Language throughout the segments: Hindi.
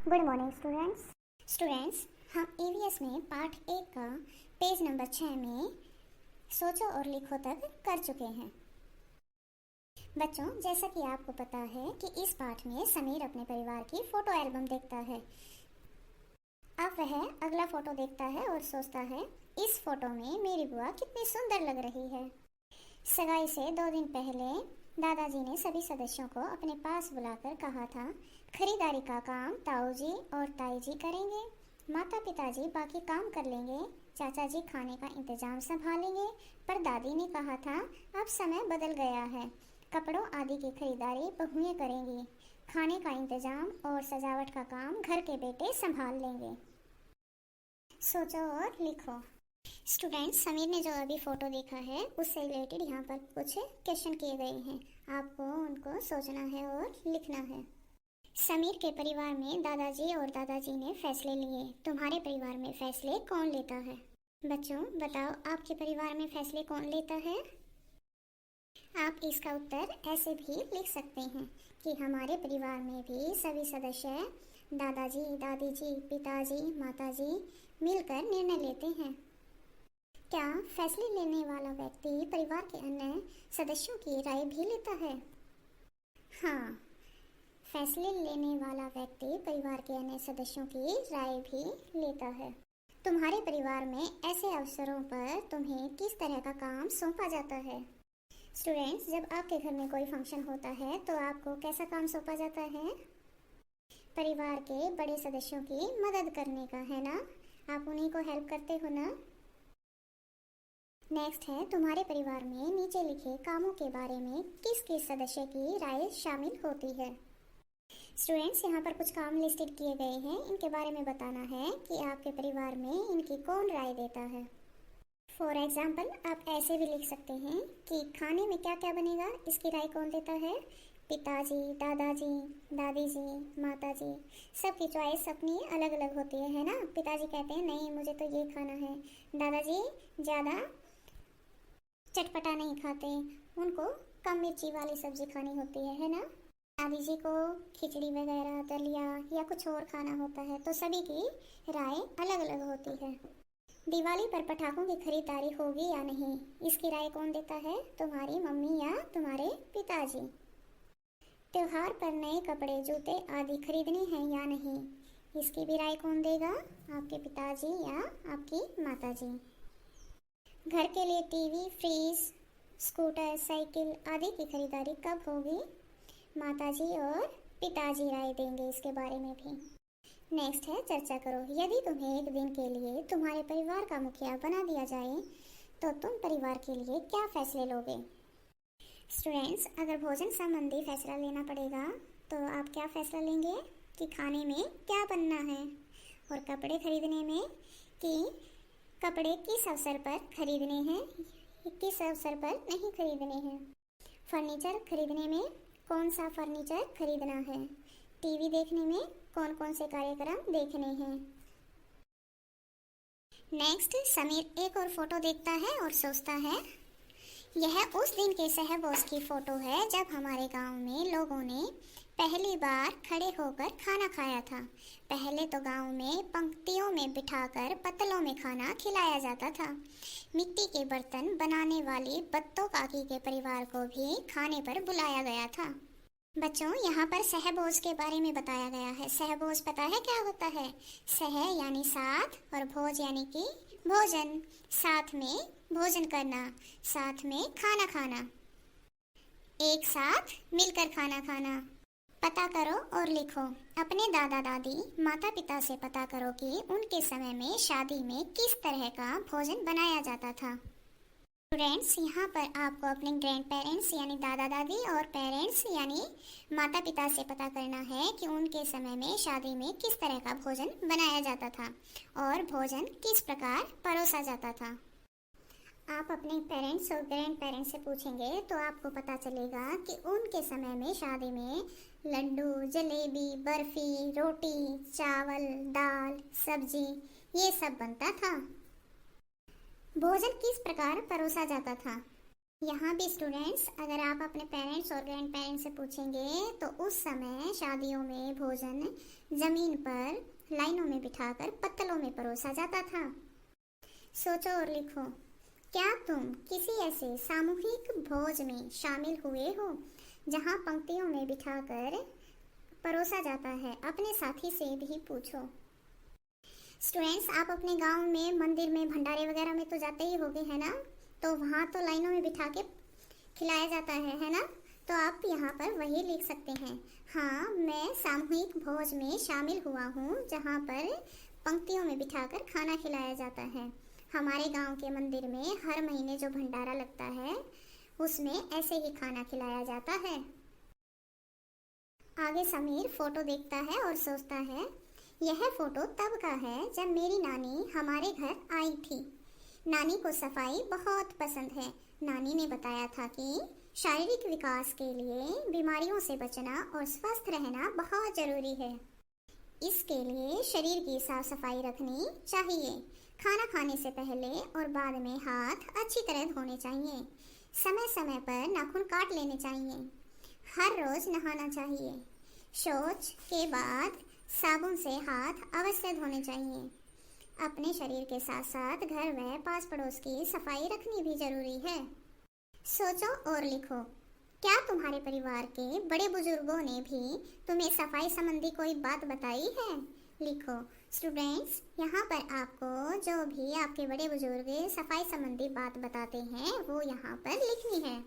गुड मॉर्निंग स्टूडेंट्स हम ईवीएस में पाठ 1 का पेज नंबर 6 में सोचो और लिखो तक कर चुके हैं। बच्चों, जैसा कि आपको पता है कि इस पाठ में समीर अपने परिवार की फोटो एल्बम देखता है। अब वह अगला फोटो देखता है और सोचता है, इस फोटो में मेरी बुआ कितनी सुंदर लग रही है। सगाई से 2 दिन पहले दादाजी ने सभी सदस्यों को अपने पास बुलाकर कहा था, खरीदारी का काम ताऊ जी और ताई जी करेंगे, माता पिताजी बाकी काम कर लेंगे, चाचा जी खाने का इंतजाम संभालेंगे। पर दादी ने कहा था, अब समय बदल गया है, कपड़ों आदि की खरीदारी बहुएं करेंगी, खाने का इंतजाम और सजावट का काम घर के बेटे संभाल लेंगे। सोचो और लिखो। स्टूडेंट्स, समीर ने जो अभी फोटो देखा है उससे रिलेटेड यहाँ पर कुछ क्वेश्चन किए गए हैं। आपको उनको सोचना है और लिखना है। समीर के परिवार में दादाजी और दादाजी ने फैसले लिए। तुम्हारे परिवार में फैसले कौन लेता है? बच्चों बताओ, आपके परिवार में फैसले कौन लेता है? आप इसका उत्तर ऐसे भी लिख सकते हैं कि हमारे परिवार में भी सभी सदस्य दादाजी, दादी जी, पिताजी, माताजी मिलकर निर्णय लेते हैं। क्या फैसले लेने वाला व्यक्ति परिवार के अन्य सदस्यों की राय भी लेता है? हाँ, फैसले लेने वाला व्यक्ति परिवार के अन्य सदस्यों की राय भी लेता है। तुम्हारे परिवार में ऐसे अवसरों पर तुम्हें किस तरह का काम सौंपा जाता है? स्टूडेंट्स, जब आपके घर में कोई फंक्शन होता है तो आपको कैसा काम सौंपा जाता है? परिवार के बड़े सदस्यों की मदद करने का, है ना? आप उन्हीं को हेल्प करते हो ना? नेक्स्ट है, तुम्हारे परिवार में नीचे लिखे कामों के बारे में किस किस सदस्य की राय शामिल होती है? स्टूडेंट्स, यहाँ पर कुछ काम लिस्टेड किए गए हैं, इनके बारे में बताना है कि आपके परिवार में इनकी कौन राय देता है। फॉर एग्जाम्पल, आप ऐसे भी लिख सकते हैं कि खाने में क्या क्या बनेगा, इसकी राय कौन देता है? पिताजी, दादाजी, दादी जी, माता जी। सबकी चॉइस अपनी अलग अलग होती है ना? पिताजी कहते हैं नहीं मुझे तो ये खाना है, दादाजी ज़्यादा चटपटा नहीं खाते, उनको कम मिर्ची वाली सब्जी खानी होती है ना? दादी जी को खिचड़ी वगैरह, दलिया या कुछ और खाना होता है। तो सभी की राय अलग अलग होती है। दिवाली पर पटाखों की खरीदारी होगी या नहीं, इसकी राय कौन देता है? तुम्हारी मम्मी या तुम्हारे पिताजी। त्योहार पर नए कपड़े, जूते आदि खरीदने हैं या नहीं, इसकी भी राय कौन देगा? आपके पिताजी या आपकी माताजी। घर के लिए टीवी, फ्रिज, स्कूटर, साइकिल आदि की खरीदारी कब होगी? माताजी और पिताजी राय देंगे इसके बारे में भी। नेक्स्ट है, चर्चा करो। यदि तुम्हें एक दिन के लिए तुम्हारे परिवार का मुखिया बना दिया जाए तो तुम परिवार के लिए क्या फैसले लोगे? स्टूडेंट्स, अगर भोजन संबंधी फैसला लेना पड़ेगा तो आप क्या फैसला लेंगे कि खाने में क्या बनना है, और कपड़े खरीदने में कि कपड़े किस अवसर पर खरीदने हैं, किस अवसर पर नहीं खरीदने हैं। फर्नीचर खरीदने में कौन सा फर्नीचर खरीदना है। टीवी देखने में कौन कौन से कार्यक्रम देखने हैं। नेक्स्ट, समीर एक और फोटो देखता है और सोचता है, यह उस दिन के सहबोज की फोटो है जब हमारे गांव में लोगों ने पहली बार खड़े होकर खाना खाया था। पहले तो गांव में पंक्तियों में बिठाकर पतलों में खाना खिलाया जाता था। मिट्टी के बर्तन बनाने वाली बत्तों काकी के परिवार को भी खाने पर बुलाया गया था। बच्चों, यहाँ पर सहबोज के बारे में बताया गया है। सहबोज पता है क्या होता है? सह यानी साथ और भोज यानी कि भोजन, साथ में भोजन करना, साथ में खाना खाना, एक साथ मिलकर खाना खाना। पता करो और लिखो। अपने दादा दादी, माता पिता से पता करो कि उनके समय में शादी में किस तरह का भोजन बनाया जाता था। स्टूडेंट्स, यहाँ पर आपको अपने ग्रैंड पेरेंट्स यानी दादा दादी और पेरेंट्स यानी माता पिता से पता करना है कि उनके समय में शादी में किस तरह का भोजन बनाया जाता था और भोजन किस प्रकार परोसा जाता था। आप अपने पेरेंट्स और ग्रैंड पेरेंट्स से पूछेंगे तो आपको पता चलेगा कि उनके समय में शादी में लड्डू, जलेबी, बर्फी, रोटी, चावल, दाल, सब्जी ये सब बनता था। भोजन किस प्रकार परोसा जाता था? यहाँ भी स्टूडेंट्स, अगर आप अपने पेरेंट्स और ग्रैंड पेरेंट्स से पूछेंगे तो उस समय शादियों में भोजन जमीन पर लाइनों में बिठाकर पत्तलों में परोसा जाता था। सोचो और लिखो, क्या तुम किसी ऐसे सामूहिक भोज में शामिल हुए हो जहाँ पंक्तियों में बिठाकर परोसा जाता है? अपने साथी से भी पूछो। स्टूडेंट्स, आप अपने गांव में मंदिर में भंडारे वगैरह में तो जाते ही होगे, है ना? तो वहाँ तो लाइनों में बिठा के खिलाया जाता है ना? तो आप यहाँ पर वही लिख सकते हैं, हाँ मैं सामूहिक भोज में शामिल हुआ हूँ जहाँ पर पंक्तियों में बिठाकर खाना खिलाया जाता है। हमारे गांव के मंदिर में हर महीने जो भंडारा लगता है उसमें ऐसे ही खाना खिलाया जाता है। आगे समीर फोटो देखता है और सोचता है, यह फोटो तब का है जब मेरी नानी हमारे घर आई थी। नानी को सफाई बहुत पसंद है। नानी ने बताया था कि शारीरिक विकास के लिए बीमारियों से बचना और स्वस्थ रहना बहुत जरूरी है। इसके लिए शरीर की साफ सफाई रखनी चाहिए। खाना खाने से पहले और बाद में हाथ अच्छी तरह धोने चाहिए। समय समय पर नाखून काट लेने चाहिए। हर रोज नहाना चाहिए। शौच के बाद साबुन से हाथ अवश्य धोने चाहिए। अपने शरीर के साथ साथ घर व पास पड़ोस की सफाई रखनी भी जरूरी है। सोचो और लिखो, क्या तुम्हारे परिवार के बड़े बुजुर्गों ने भी तुम्हें सफाई संबंधी कोई बात बताई है? लिखो। स्टूडेंट्स, यहाँ पर आपको जो भी आपके बड़े बुजुर्ग सफाई संबंधी बात बताते हैं वो यहाँ पर लिखनी है।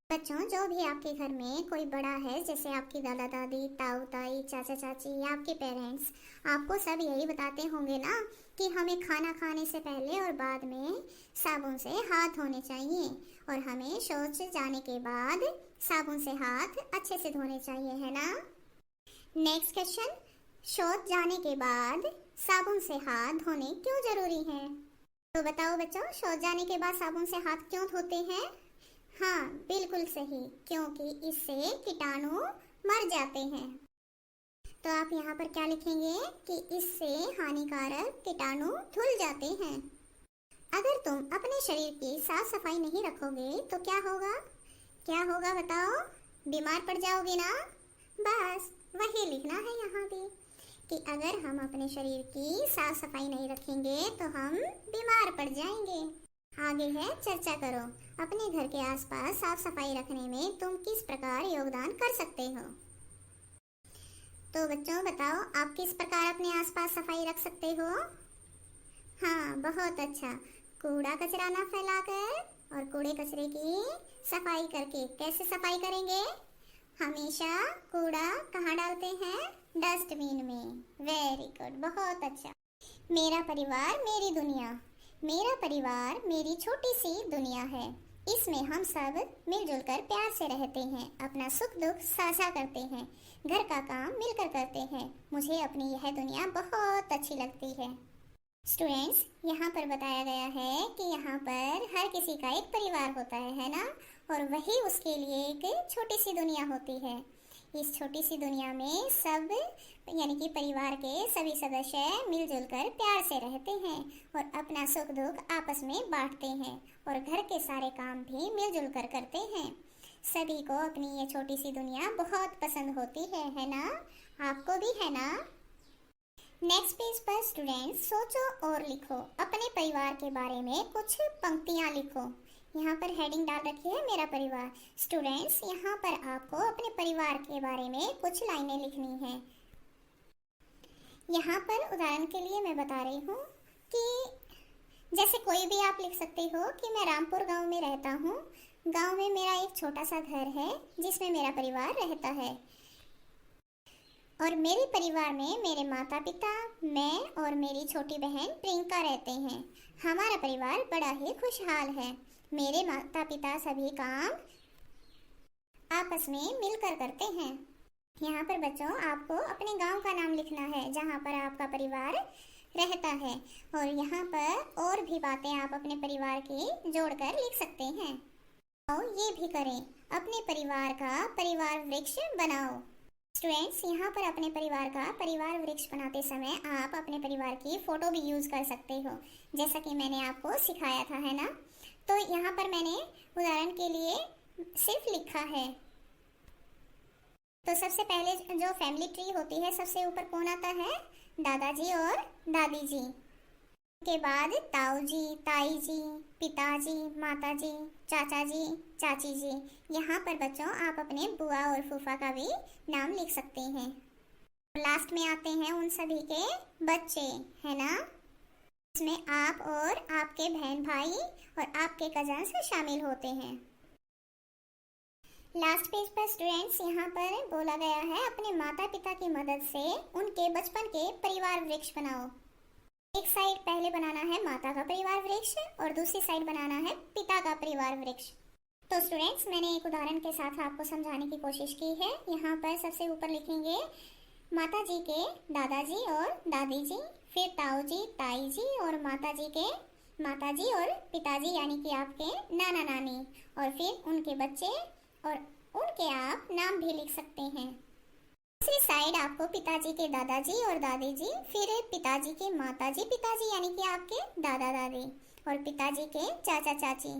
बच्चों, जो भी आपके घर में कोई बड़ा है, जैसे आपकी दादा दादी, ताऊ ताई, चाचा चाची या आपके पेरेंट्स, आपको सब यही बताते होंगे ना कि हमें खाना खाने से पहले और बाद में साबुन से हाथ धोने चाहिए और हमें शौच जाने के बाद साबुन से हाथ अच्छे से धोने चाहिए, है ना? नेक्स्ट क्वेश्चन, शौच जाने के बाद साबुन से हाथ धोने क्यों जरूरी है? तो बताओ बच्चों, शौच जाने के बाद साबुन से हाथ क्यों धोते हैं? हाँ, बिल्कुल सही, क्योंकि इससे कीटाणु मर जाते हैं। तो आप यहाँ पर क्या लिखेंगे कि इससे हानिकारक कीटाणु धुल जाते हैं। अगर तुम अपने शरीर की साफ सफाई नहीं रखोगे तो क्या होगा? क्या होगा बताओ? बीमार पड़ जाओगे ना? बस वही लिखना है यहाँ भी कि अगर हम अपने शरीर की साफ सफाई नहीं रखेंगे तो हम बीमार पड़ जाएंगे। आगे है, चर्चा करो। अपने घर के आसपास साफ सफाई रखने में तुम किस प्रकार योगदान कर सकते हो? तो बच्चों बताओ, आप किस प्रकार अपने आसपास सफाई रख सकते हो? हाँ, बहुत अच्छा। कूड़ा कचरा ना फैलाकर और कूड़े कचरे की सफाई करके। कैसे सफाई करेंगे? हमेशा कूड़ा कहाँ डालते हैं? डस्टबिन में। वेरी गुड, बहुत अच्छा। मेरा परिवार मेरी दुनिया। मेरा परिवार मेरी छोटी सी दुनिया है। इसमें हम सब मिलजुल कर प्यार से रहते हैं, अपना सुख दुख साझा करते हैं, घर का काम मिलकर करते हैं। मुझे अपनी यह दुनिया बहुत अच्छी लगती है। स्टूडेंट्स, यहाँ पर बताया गया है कि यहाँ पर हर किसी का एक परिवार होता है ना? और वही उसके लिए एक छोटी सी दुनिया होती है। इस छोटी सी दुनिया में सब यानी कि परिवार के सभी सदस्य मिलजुल कर प्यार से रहते हैं और अपना सुख दुख आपस में बांटते हैं और घर के सारे काम भी मिलजुल कर करते हैं। सभी को अपनी ये छोटी सी दुनिया बहुत पसंद होती है ना? आपको भी है ना? नेक्स्ट पेज पर स्टूडेंट्स सोचो और लिखो। अपने परिवार के बारे में कुछ पंक्तियाँ लिखो। यहाँ पर हेडिंग डाल रखी है मेरा परिवार। स्टूडेंट्स, यहाँ पर आपको अपने परिवार के बारे में कुछ लाइनें लिखनी है। यहाँ पर उदाहरण के लिए मैं बता रही हूँ कि जैसे कोई भी आप लिख सकते हो कि मैं रामपुर गांव में रहता हूँ। गांव में मेरा एक छोटा सा घर है जिसमें मेरा परिवार रहता है और मेरे परिवार में मेरे माता पिता, मैं और मेरी छोटी बहन प्रियंका रहते हैं। हमारा परिवार बड़ा ही खुशहाल है। मेरे माता पिता सभी काम आपस में मिलकर करते हैं। यहाँ पर बच्चों आपको अपने गांव का नाम लिखना है जहाँ पर आपका परिवार रहता है और यहाँ पर और भी बातें आप अपने परिवार की जोड़कर लिख सकते हैं। और ये भी करें, अपने परिवार का परिवार वृक्ष बनाओ। स्टूडेंट्स, यहाँ पर अपने परिवार का परिवार वृक्ष बनाते समय आप अपने परिवार की फ़ोटो भी यूज़ कर सकते हो, जैसा कि मैंने आपको सिखाया था, है ना? तो यहाँ पर मैंने उदाहरण के लिए सिर्फ लिखा है। तो सबसे पहले जो फैमिली ट्री होती है, सबसे ऊपर कौन आता है? दादाजी और दादी जी। के बाद ताऊ जी, ताई जी, पिताजी, माताजी, चाचा जी, चाची जी। यहाँ पर बच्चों आप अपने बुआ और फूफा का भी नाम लिख सकते हैं। लास्ट में आते हैं उन सभी के बच्चे, है ना? इसमें आप और आपके बहन भाई और आपके कजन्स शामिल होते हैं। लास्ट पेज पर स्टूडेंट्स यहाँ पर बोला गया है अपने माता पिता की मदद से उनके बचपन के परिवार वृक्ष बनाओ। एक साइड पहले बनाना है माता का परिवार वृक्ष और दूसरी साइड बनाना है पिता का परिवार वृक्ष। तो स्टूडेंट्स मैंने एक उदाहरण के साथ आपको समझाने की कोशिश की है। यहाँ पर सबसे ऊपर लिखेंगे माता जी के दादाजी और दादी जी, फिर ताऊ जी, ताई जी और माता जी के माताजी और पिताजी यानी कि आपके नाना नानी, और फिर उनके बच्चे और उनके आप नाम भी लिख सकते हैं। दूसरी साइड आपको पिताजी के दादाजी और दादी जी, फिर पिताजी के माताजी पिताजी यानी कि आपके दादा दादी, और पिताजी के चाचा चाची,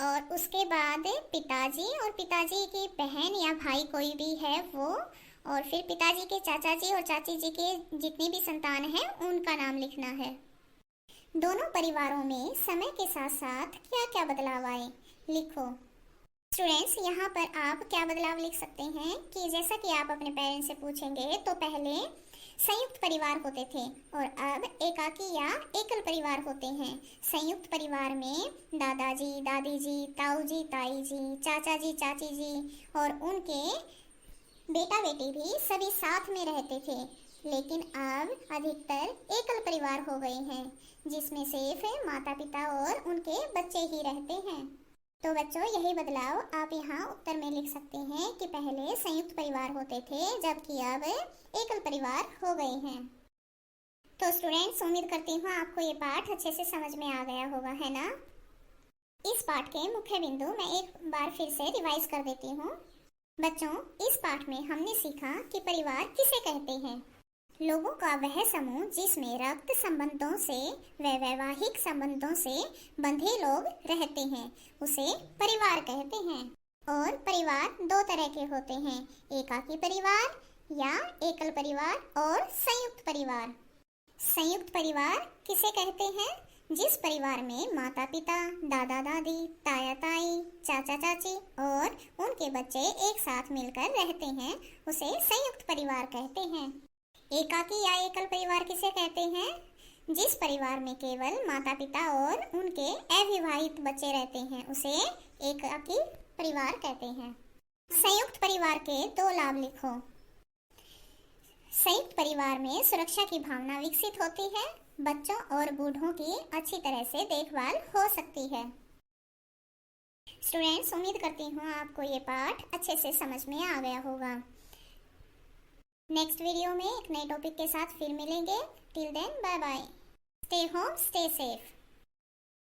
और उसके बाद पिताजी और पिताजी की बहन या भाई कोई भी है वो, और फिर पिताजी के चाचा जी और चाची जी के जितनी भी संतान हैं उनका नाम लिखना है। दोनों परिवारों में समय के साथ साथ क्या क्या बदलाव आए लिखो। स्टूडेंट्स यहाँ पर आप क्या बदलाव लिख सकते हैं कि जैसा कि आप अपने पेरेंट्स से पूछेंगे तो पहले संयुक्त परिवार होते थे और अब एकाकी या एकल परिवार होते हैं। संयुक्त परिवार में दादाजी, दादी जी, ताऊ जी, ताई जी, चाचा जी, चाची जी और उनके बेटा बेटी भी सभी साथ में रहते थे, लेकिन अब अधिकतर एकल परिवार हो गए हैं जिसमें सिर्फ माता पिता और उनके बच्चे ही रहते हैं। तो बच्चों यही बदलाव आप यहाँ उत्तर में लिख सकते हैं कि पहले संयुक्त परिवार होते थे जबकि अब एकल परिवार हो गए हैं। तो स्टूडेंट्स उम्मीद करती हूँ आपको ये पाठ अच्छे से समझ में आ गया होगा, है ना? इस पाठ के मुख्य बिंदु मैं एक बार फिर से रिवाइज कर देती हूँ। बच्चों इस पाठ में हमने सीखा कि परिवार किसे कहते हैं। लोगों का वह समूह जिसमें रक्त संबंधों से व वैवाहिक संबंधों से बंधे लोग रहते हैं उसे परिवार कहते हैं। और परिवार दो तरह के होते हैं, एकाकी परिवार या एकल परिवार और संयुक्त परिवार। संयुक्त परिवार किसे कहते हैं? जिस परिवार में माता पिता, दादा दादी, ताया ताई, चाचा चाची और उनके बच्चे एक साथ मिलकर रहते हैं उसे संयुक्त परिवार कहते हैं। एकाकी या एकल परिवार किसे कहते हैं? जिस परिवार में केवल माता पिता और उनके अविवाहित बच्चे रहते हैं उसे एकाकी परिवार कहते हैं। संयुक्त परिवार के दो लाभ लिखो। संयुक्त परिवार में सुरक्षा की भावना विकसित होती है, बच्चों और बूढ़ों की अच्छी तरह से देखभाल हो सकती है। स्टूडेंट्स उम्मीद करती हूँ आपको ये पाठ अच्छे से समझ में आ गया होगा। नेक्स्ट वीडियो में एक नए टॉपिक के साथ फिर मिलेंगे। Till then bye bye. Stay home, stay safe.